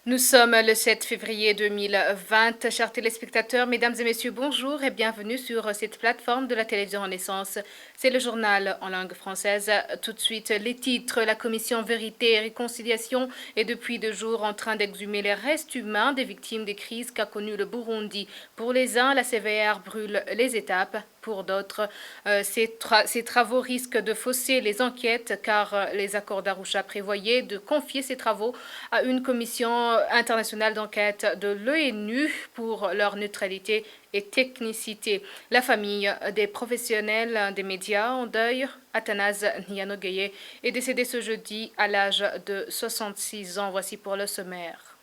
Nous sommes le 7 février 2020. Chers téléspectateurs, mesdames et messieurs, bonjour et bienvenue sur cette plateforme de la télévision Renaissance. C'est le journal en langue française. Tout de suite, les titres. La commission Vérité et Réconciliation est depuis 2 jours en train d'exhumer les restes humains des victimes des crises qu'a connues le Burundi. Pour les uns, la CVR brûle les étapes. Pour d'autres, ces travaux risquent de fausser les enquêtes car les accords d'Arusha prévoyaient de confier ces travaux à une commission internationale d'enquête de l'ONU pour leur neutralité et technicité. La famille des professionnels des médias en deuil, Athanase Nyanogueye, est décédé ce jeudi à l'âge de 66 ans. Voici pour le sommaire.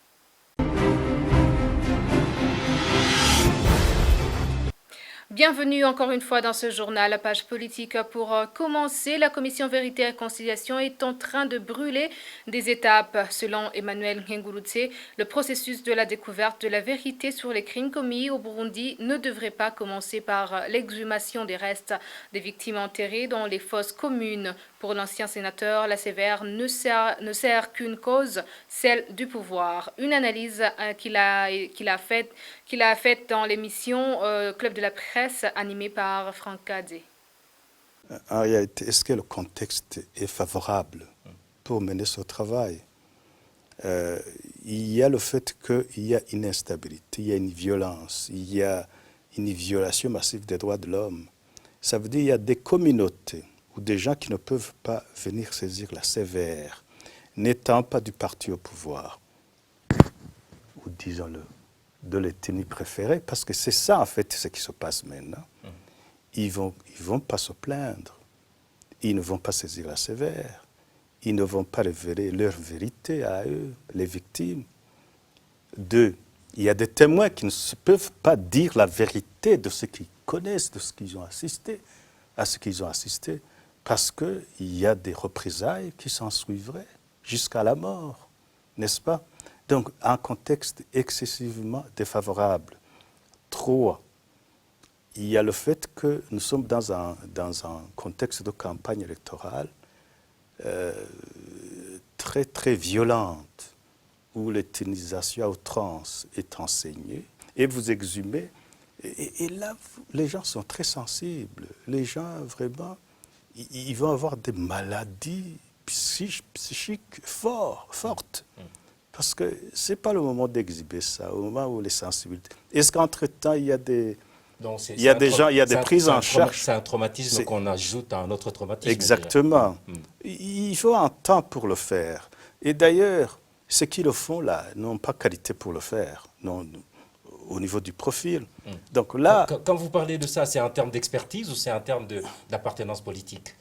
Bienvenue encore une fois dans ce journal, la page politique. Pour commencer, la commission Vérité et Réconciliation est en train de brûler des étapes. Selon Emmanuel Ngengurutse, le processus de la découverte de la vérité sur les crimes commis au Burundi ne devrait pas commencer par l'exhumation des restes des victimes enterrées dans les fosses communes. Pour l'ancien sénateur, la CVR ne sert qu'une cause, celle du pouvoir. Une analyse qu'il a faite dans l'émission Club de la presse animée par Franck Kadé. En réalité, est-ce que le contexte est favorable pour mener ce travail? Il y a le fait qu'il y a une instabilité, il y a une violence, il y a une violation massive des droits de l'homme. Ça veut dire qu'il y a des communautés ou des gens qui ne peuvent pas venir saisir la CVR, n'étant pas du parti au pouvoir, ou disons-le, de l'ethnie préférée, parce que c'est ça en fait ce qui se passe maintenant. Ils vont pas se plaindre, ils ne vont pas saisir la CVR, ils ne vont pas révéler leur vérité à eux, les victimes. Deux, il y a des témoins qui ne peuvent pas dire la vérité de ce qu'ils connaissent, de ce qu'ils ont assisté, à ce qu'ils ont assisté, parce qu'il y a des représailles qui s'en suivraient jusqu'à la mort, n'est-ce pas? Donc, un contexte excessivement défavorable. Trois, il y a le fait que nous sommes dans un contexte de campagne électorale très, très violente, où l'ethnisation à outrance est enseignée, et vous exhumez. Et là, les gens sont très sensibles. Les gens, vraiment, ils vont avoir des maladies psychiques fortes. Parce que ce n'est pas le moment d'exhiber ça, au moment où les sensibilités... Est-ce qu'entre-temps, il y a des... Donc il y a des gens, il y a des prises en charge. C'est un traumatisme qu'on ajoute à un autre traumatisme. Exactement. Il faut un temps pour le faire. Et d'ailleurs, ceux qui le font là n'ont pas qualité pour le faire, non, au niveau du profil. Donc là... Quand vous parlez de ça, c'est en termes d'expertise ou c'est en termes d'appartenance politique?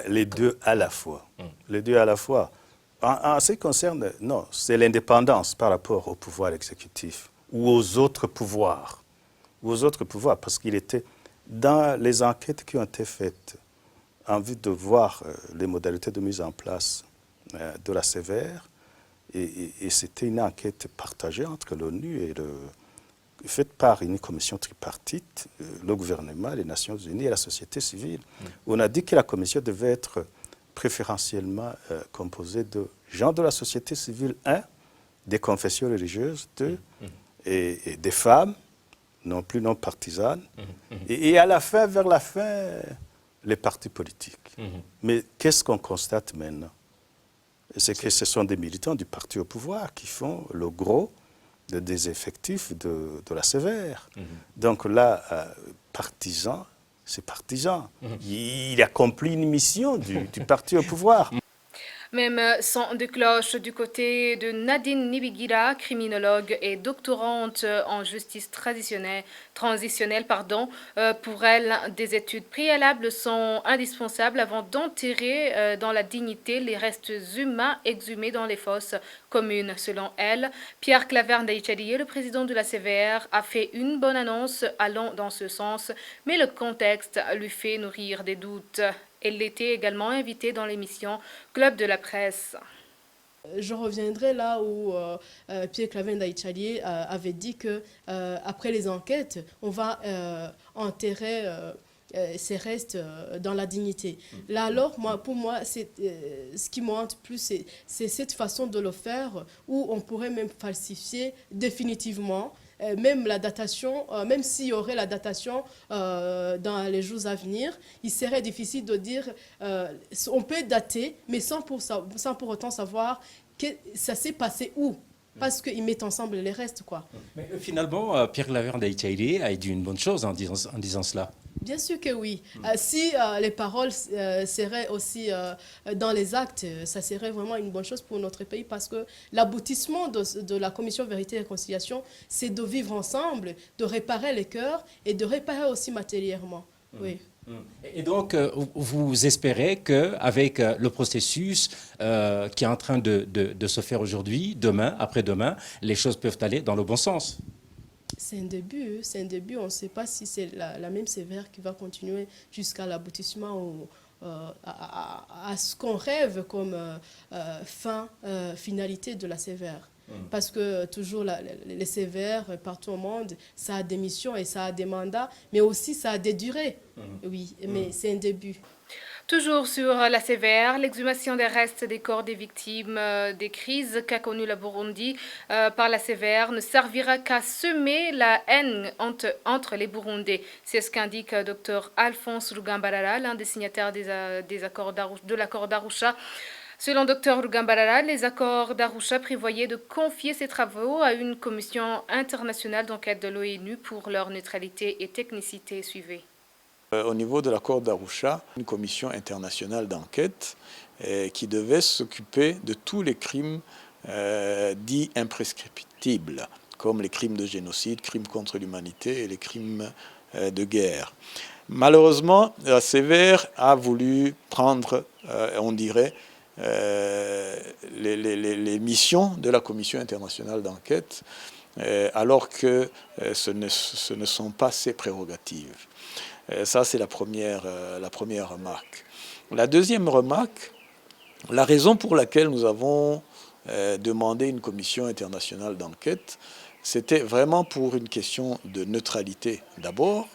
Les deux à la fois. Les deux à la fois. En ce qui concerne, non, c'est l'indépendance par rapport au pouvoir exécutif ou aux autres pouvoirs. Ou aux autres pouvoirs, parce qu'il était dans les enquêtes qui ont été faites en vue de voir les modalités de mise en place de la CVR, et c'était une enquête partagée entre l'ONU et faite par une commission tripartite, le gouvernement, les Nations Unies et la société civile. On a dit que la commission devait être préférentiellement composée de gens de la société civile, des confessions religieuses, et des femmes, non plus non partisanes, et à la fin, vers la fin, les partis politiques. Mais qu'est-ce qu'on constate maintenant? C'est que ce sont des militants du parti au pouvoir qui font le gros des effectifs de la CVR. Donc là, partisan, c'est partisan. Il accomplit une mission du parti au pouvoir. Même son de cloche du côté de Nadine Nibigira, criminologue et doctorante en justice transitionnelle. Pour elle, des études préalables sont indispensables avant d'enterrer dans la dignité les restes humains exhumés dans les fosses communes. Selon elle, Pierre Claverne Ndayishimiye, le président de la CVR, a fait une bonne annonce allant dans ce sens, mais le contexte lui fait nourrir des doutes. Elle était également invitée dans l'émission Club de la presse. Je reviendrai là où Pierre Claverne Ndayishimiye avait dit que après les enquêtes, on va enterrer ces restes dans la dignité. Là alors, pour moi, ce qui me hante plus, c'est cette façon de le faire où on pourrait même falsifier définitivement même la datation, même s'il y aurait la datation dans les jours à venir, il serait difficile de dire, on peut dater, mais sans pour autant savoir que ça s'est passé où. Parce qu'ils mettent ensemble les restes, quoi. Mais finalement, Pierre Laverne d'Haïti a dit une bonne chose en disant cela. Bien sûr que oui. Si les paroles seraient aussi dans les actes, ça serait vraiment une bonne chose pour notre pays parce que l'aboutissement de la Commission Vérité et Réconciliation, c'est de vivre ensemble, de réparer les cœurs et de réparer aussi matériellement. Oui. Et donc, vous espérez qu'avec le processus qui est en train de se faire aujourd'hui, demain, après-demain, les choses peuvent aller dans le bon sens? C'est un début, c'est un début. On ne sait pas si c'est la même sévère qui va continuer jusqu'à l'aboutissement à ce qu'on rêve comme finalité de la sévère. Parce que toujours les sévères, partout au monde, ça a des missions et ça a des mandats, mais aussi ça a des durées. Oui, mais c'est un début. Toujours sur la sévère, l'exhumation des restes des corps des victimes des crises qu'a connu le Burundi par la sévère ne servira qu'à semer la haine entre les Burundais. C'est ce qu'indique Dr Alphonse Rugambarara, l'un des signataires de l'accord d'Arusha. Selon Dr Rugambarara, les accords d'Arusha prévoyaient de confier ces travaux à une commission internationale d'enquête de l'ONU pour leur neutralité et technicité. Suivez. Au niveau de l'accord d'Arusha, une commission internationale d'enquête qui devait s'occuper de tous les crimes dits imprescriptibles, comme les crimes de génocide, crimes contre l'humanité et les crimes de guerre. Malheureusement, la sévère a voulu prendre, on dirait, les missions de la commission internationale d'enquête, alors que ce ne sont pas ses prérogatives. Ça, c'est la première remarque. La deuxième remarque, la raison pour laquelle nous avons demandé une commission internationale d'enquête, c'était vraiment pour une question de neutralité d'abord,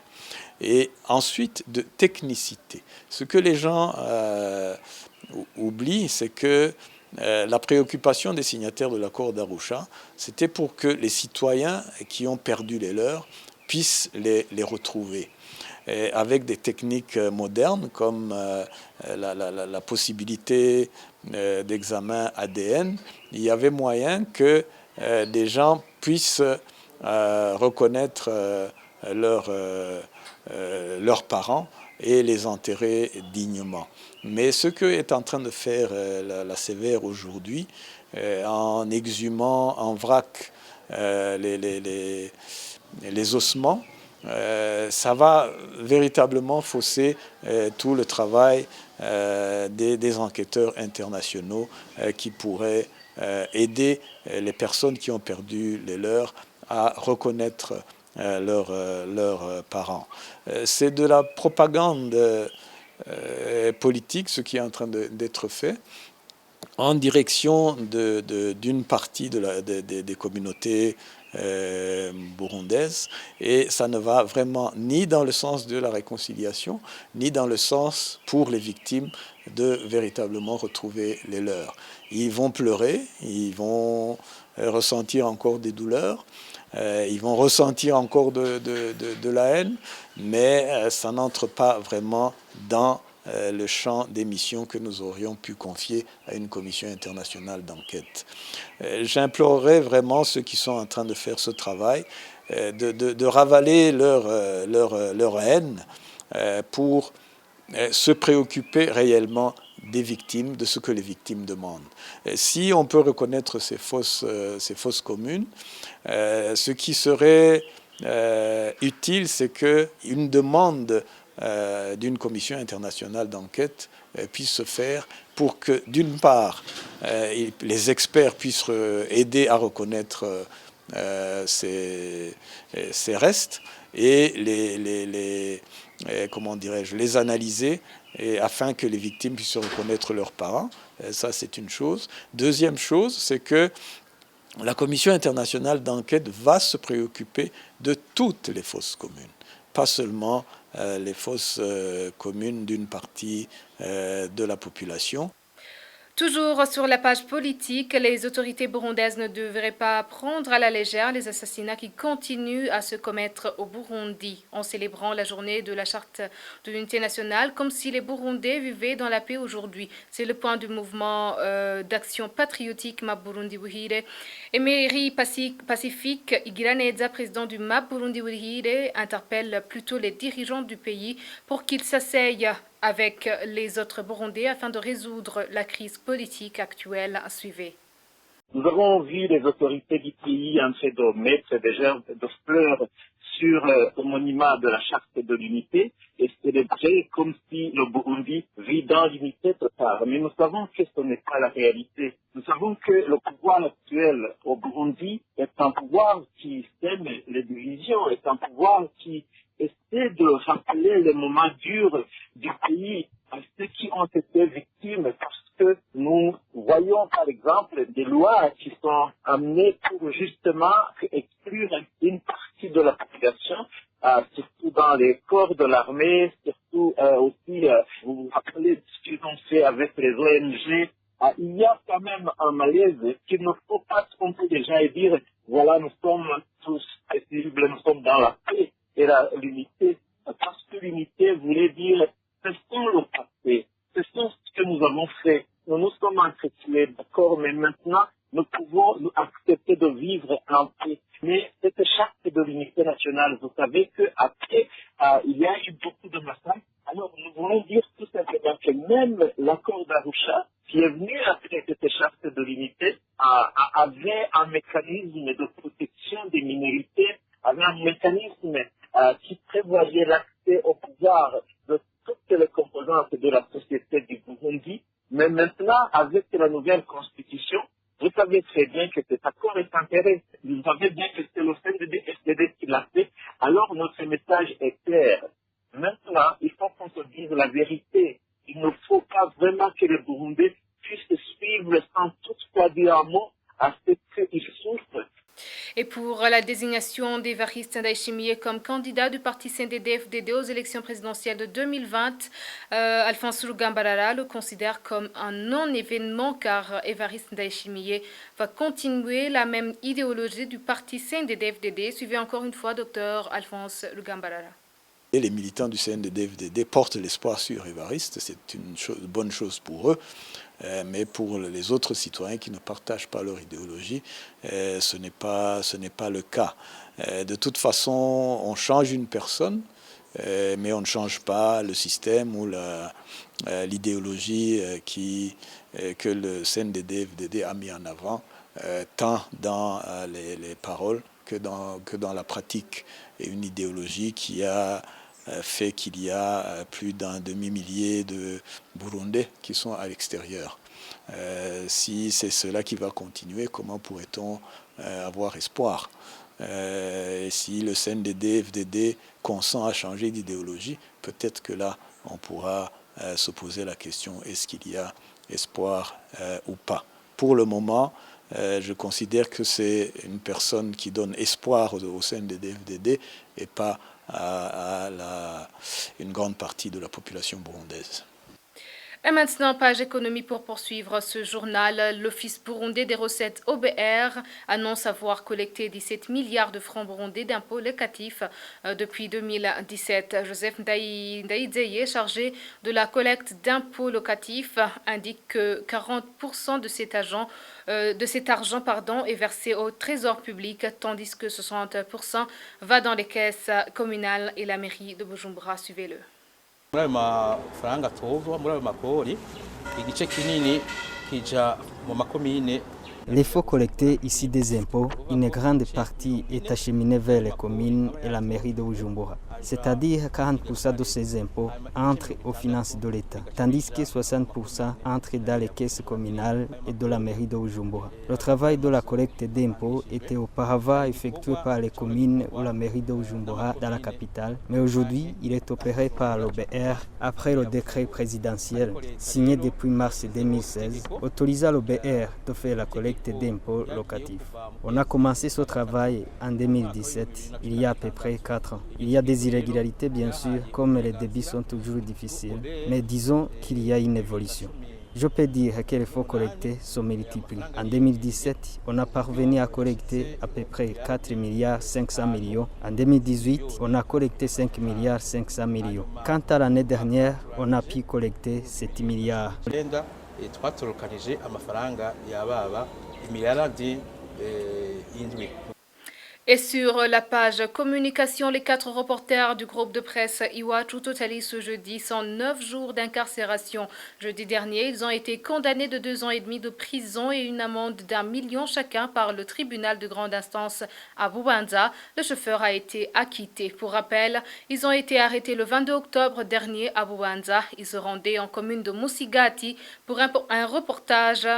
et ensuite de technicité. Ce que les gens oublient, c'est que la préoccupation des signataires de l'accord d'Arusha, c'était pour que les citoyens qui ont perdu les leurs puissent les retrouver. Et avec des techniques modernes comme la possibilité d'examen ADN, il y avait moyen que des gens puissent reconnaître leurs parents et les enterrer dignement. Mais ce que est en train de faire la sévère aujourd'hui, en exhumant en vrac les ossements, ça va véritablement fausser tout le travail des enquêteurs internationaux qui pourraient aider les personnes qui ont perdu les leurs à reconnaître leurs parents. C'est de la propagande politique, ce qui est en train d'être fait, en direction d'une partie des communautés burundaises, et ça ne va vraiment ni dans le sens de la réconciliation, ni dans le sens pour les victimes de véritablement retrouver les leurs. Ils vont pleurer, ils vont ressentir encore des douleurs, ils vont ressentir encore de la haine, mais ça n'entre pas vraiment dans le champ des missions que nous aurions pu confier à une commission internationale d'enquête. J'implorerais vraiment ceux qui sont en train de faire ce travail de ravaler leur haine pour se préoccuper réellement des victimes, de ce que les victimes demandent. Si on peut reconnaître ces fausses communes, ce qui serait utile, c'est qu'une demande d'une commission internationale d'enquête puisse se faire pour que, d'une part, les experts puissent aider à reconnaître ces restes et comment dirais-je, les analyser afin que les victimes puissent reconnaître leurs parents. Ça, c'est une chose. Deuxième chose, c'est que la commission internationale d'enquête va se préoccuper de toutes les fausses communes, pas seulement les fosses communes d'une partie de la population. Toujours sur la page politique, les autorités burundaises ne devraient pas prendre à la légère les assassinats qui continuent à se commettre au Burundi, en célébrant la journée de la charte de l'unité nationale, comme si les Burundais vivaient dans la paix aujourd'hui. C'est le point du mouvement d'action patriotique MAP Burundi Buhire. Emery Pacifique Igiraneza, président du MAP Burundi Buhire, interpelle plutôt les dirigeants du pays pour qu'ils s'asseyent avec les autres Burundais afin de résoudre la crise politique actuelle. Suivez. Nous avons vu les autorités du pays en train de mettre des gerbes de fleurs sur le monument de la charte de l'unité et célébrer comme si le Burundi vit dans l'unité totale. Mais nous savons que ce n'est pas la réalité. Nous savons que le pouvoir actuel au Burundi est un pouvoir qui sème les divisions, est un pouvoir qui essaie de rappeler les moments durs du pays à ceux qui ont été victimes, parce que nous voyons par exemple des lois qui sont amenées pour justement exclure une partie de la population, surtout dans les corps de l'armée, surtout aussi, vous vous rappelez ce qu'ils ont fait avec les ONG. Il y a quand même un malaise qu'il ne faut pas tromper les gens et dire voilà, nous sommes tous paisibles, nous sommes dans la paix et l'unité, parce que l'unité voulait dire cessons le passé, cessons ce que nous avons fait. Nous nous sommes entretués, d'accord, mais maintenant nous pouvons nous accepter de vivre en paix. Mais cette charte de l'unité nationale, vous savez qu'après, il y a eu beaucoup de massacres. Alors nous voulons dire tout simplement que même l'accord d'Arusha, qui est venu après cette charte de l'unité, avait un mécanisme de protection des minorités, avait un mécanisme qui prévoyait l'accès au pouvoir de toutes les composantes de la société du Burundi. Mais maintenant, avec la nouvelle constitution, vous savez très bien que cet accord est enterré. Vous savez bien que c'est le CNDD-FDD qui l'a fait. Alors notre message est clair. Maintenant, il faut qu'on se dise la vérité. Il ne faut pas vraiment que les Burundais puissent suivre sans toutefois dire un mot à ce qu'ils souffrent. Et pour la désignation d'Évariste Ndayishimiye comme candidat du parti CNDD-FDD aux élections présidentielles de 2020, Alphonse Rugambarara le considère comme un non-événement car Évariste Ndayishimiye va continuer la même idéologie du parti CNDD-FDD. Suivez encore une fois Dr Alphonse Rugambarara. Et les militants du CNDD-FDD portent l'espoir sur Évariste, c'est une bonne chose pour eux, mais pour les autres citoyens qui ne partagent pas leur idéologie, ce n'est pas le cas. De toute façon, on change une personne, mais on ne change pas le système ou l'idéologie que le CNDD-FDD a mis en avant, tant dans les paroles que dans la pratique, et une idéologie qui a fait qu'il y a plus d'un demi-millier de Burundais qui sont à l'extérieur. Si c'est cela qui va continuer, comment pourrait-on avoir espoir? Et si le CNDD-FDD consent à changer d'idéologie, peut-être que là, on pourra se poser la question, est-ce qu'il y a espoir ou pas? Pour le moment, je considère que c'est une personne qui donne espoir au CNDD-FDD et pas à une grande partie de la population burundaise. Et maintenant, page économie pour poursuivre ce journal. L'Office burundais des recettes OBR annonce avoir collecté 17 milliards de francs burundais d'impôts locatifs depuis 2017. Joseph Ndaïdzeye, chargé de la collecte d'impôts locatifs, indique que 40% de cet argent est versé au trésor public, tandis que 60% va dans les caisses communales et la mairie de Bujumbura. Suivez-le. Muri ayo mafaranga tovwa muri ayo makori igice kinini kija mu makomine. Les fonds collectés ici des impôts, une grande partie est acheminée vers les communes et la mairie de Bujumbura. C'est-à-dire 40% de ces impôts entrent aux finances de l'État, tandis que 60% entrent dans les caisses communales et de la mairie de Bujumbura. Le travail de la collecte d'impôts était auparavant effectué par les communes ou la mairie de Bujumbura dans la capitale, mais aujourd'hui il est opéré par l'OBR après le décret présidentiel signé depuis mars 2016 autorisant l'OBR de faire la collecte d'impôts locatifs. On a commencé ce travail en 2017, il y a à peu près 4 ans. Il y a des des irrégularités bien sûr, comme les débits sont toujours difficiles, mais disons qu'il y a une évolution. Je peux dire que les faux collectés sont multipliés. En 2017, on a parvenu à collecter à peu près 4 milliards 500 millions. En 2018, on a collecté 5 milliards 500 millions. Quant à l'année dernière, on a pu collecter 7 milliards. twatorokanije amafaranga yababa imiliyaradi indwi. Et sur la page communication, les 4 reporters du groupe de presse Iwachu totalisent ce jeudi 109 jours d'incarcération. Jeudi dernier, ils ont été condamnés de 2 ans et demi de prison et une amende d'1 million chacun par le tribunal de grande instance à Bubanza. Le chauffeur a été acquitté. Pour rappel, ils ont été arrêtés le 22 octobre dernier à Bubanza. Ils se rendaient en commune de Musigati pour un reportage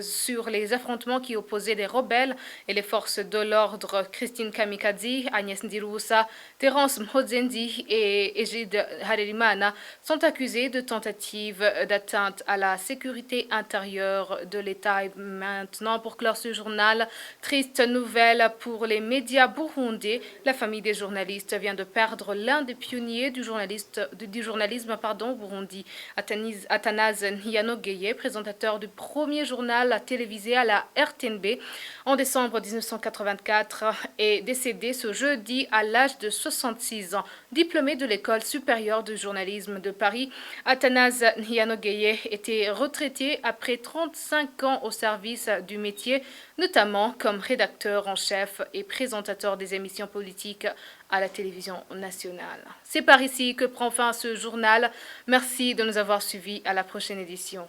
sur les affrontements qui opposaient les rebelles et les forces de l'ordre. Christine Kamikazi, Agnès Ndiroussa, Terence Mhodzendi et Egide Harerimana sont accusés de tentative d'atteinte à la sécurité intérieure de l'État. Et maintenant, pour clore ce journal, triste nouvelle pour les médias burundais. La famille des journalistes vient de perdre l'un des pionniers du journalisme burundi, Athanase Nyanogeye, présentateur du premier journal télévisé à la RTNB en décembre 1984. Est décédé ce jeudi à l'âge de 66 ans. Diplômé de l'École supérieure de journalisme de Paris, Athanase Nyanogeye était retraité après 35 ans au service du métier, notamment comme rédacteur en chef et présentateur des émissions politiques à la télévision nationale. C'est par ici que prend fin ce journal. Merci de nous avoir suivis. À la prochaine édition.